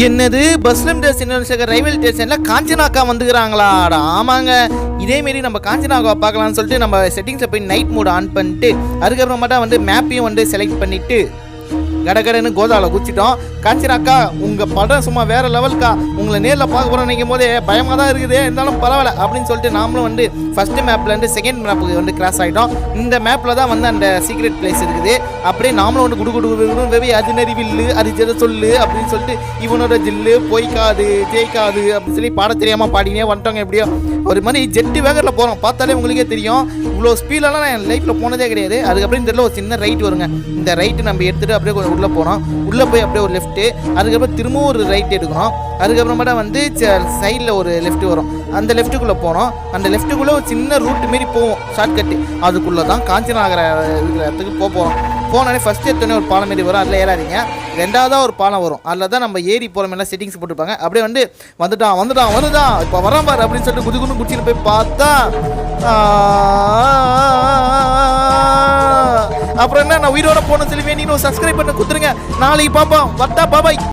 என்னது பஸ்லம் சந்திரசேகர் ரயில்வே ஸ்டேஷனில் காஞ்சனாக்கா வந்துக்கிறாங்களா? ஆமாங்க, இதேமாரி நம்ம காஞ்சனாக்கா பார்க்கலாம்னு சொல்லிட்டு நம்ம செட்டிங்ஸில் போய் நைட் மோட் ஆன் பண்ணிட்டு அதுக்கப்புறமாட்டா வந்து மேப்பையும் வந்து செலக்ட் பண்ணிவிட்டு கடகடன்னு கோதாவில் குச்சிட்டோம். காஞ்சனாக்கா உங்கள் படம் சும்மா வேறு லெவலுக்கா, உங்களை நேரில் பார்க்க போகிறோம் நினைக்கும் போதே பயமாக தான் இருக்குது, இருந்தாலும் பரவாயில்ல அப்படின்னு சொல்லிட்டு நாமளும் வந்து ஃபஸ்ட்டு மேப்லேருந்து செகண்ட் மேப்புக்கு வந்து கிராஸ் ஆகிட்டோம். இந்த மேப்பில் தான் வந்து அந்த சீக்ரெட் பிளேஸ் இருக்குது. அப்படியே நாமளும் வந்து குடு அது நெறி வில்லு அது ஜெத சொல்லு அப்படின்னு சொல்லிட்டு இவனோட ஜில்லு பொய்க்காது ஜெயிக்காது அப்படின்னு சொல்லி பாட தெரியாமல் பாடினே வந்துட்டோங்க. எப்படியோ ஒரு மாதிரி ஜெட்டு வேகரில் போகிறோம். பார்த்தாலே உங்களுக்கே தெரியும், இவ்வளோ ஸ்பீடெல்லாம் நான் என் லைஃப்பில் போனதே கிடையாது. அதுக்கப்புறம் இந்த ஒரு சின்ன ரைட் வருங்க. இந்த ரைட்டு நம்ம எடுத்துகிட்டு அப்படியே கொஞ்சம் உள்ளே போகிறோம். உள்ளே போய் அப்படியே ஒரு லெஃப்ட்டு, அதுக்கப்புறம் திரும்பவும் ஒரு ரைட் எடுக்கணும். அதுக்கப்புறமேட்டா வந்து சைடில் ஒரு லெஃப்ட் வரும். அந்த லெஃப்ட்டுக்குள்ளே போனோம். அந்த லெஃப்ட்டுக்குள்ளே ஒரு சின்ன ரூட் மாரி போவோம், ஷார்ட்கட்டு. அதுக்குள்ளே தான் காஞ்சனாகர இருக்கிற இடத்துக்கு போகிறோம். போனாலே ஃபஸ்ட்டு எடுத்தோடனே ஒரு பாலம் மாரி வரும், அதில் ஏறாதீங்க. ரெண்டாவதாக ஒரு பாலம் வரும், அதில் தான் நம்ம ஏறி போகிற மாதிரிலாம் செட்டிங்ஸ் போட்டுருப்பாங்க. அப்படியே வந்து வந்துட்டான் இப்போ வரான் பாரு அப்படின்னு சொல்லிட்டு குதிக்குன்னு குடிச்சிட்டு போய் பார்த்தா அப்புறம் என்ன, நான் உயிரோட போன சொல்லி வேணும். சப்ஸ்கிரைப் பண்ண குத்துருங்க. நாளைக்கு பார்ப்போம். வட்டா பாபாய்.